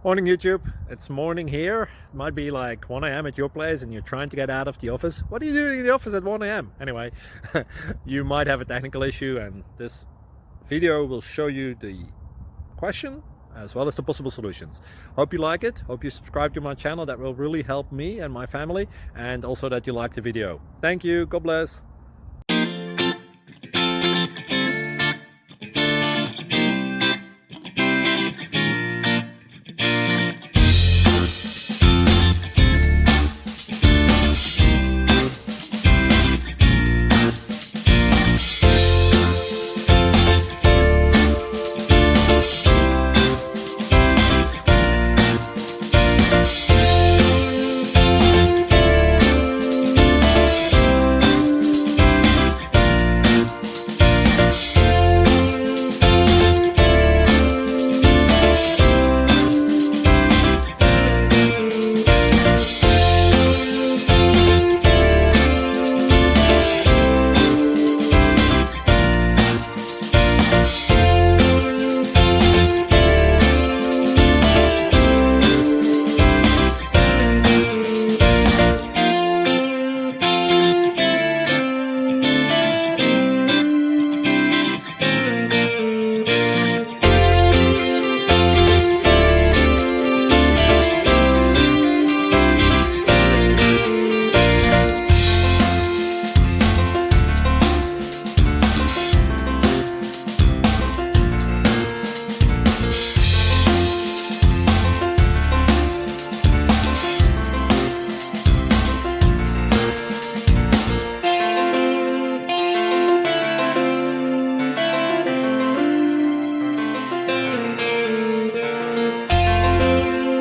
Morning YouTube, it's morning here. It might be like 1 a.m. at your place and you're trying to get out of the office. What are you doing in the office at 1 a.m.? Anyway, you might have a technical issue and this video will show you the question as well as the possible solutions. Hope you like it, hope you subscribe to my channel. That will really help me and my family, and also that you like the video. Thank you, God bless.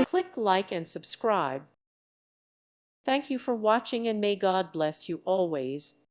Click like and subscribe. Thank you for watching and may God bless you always.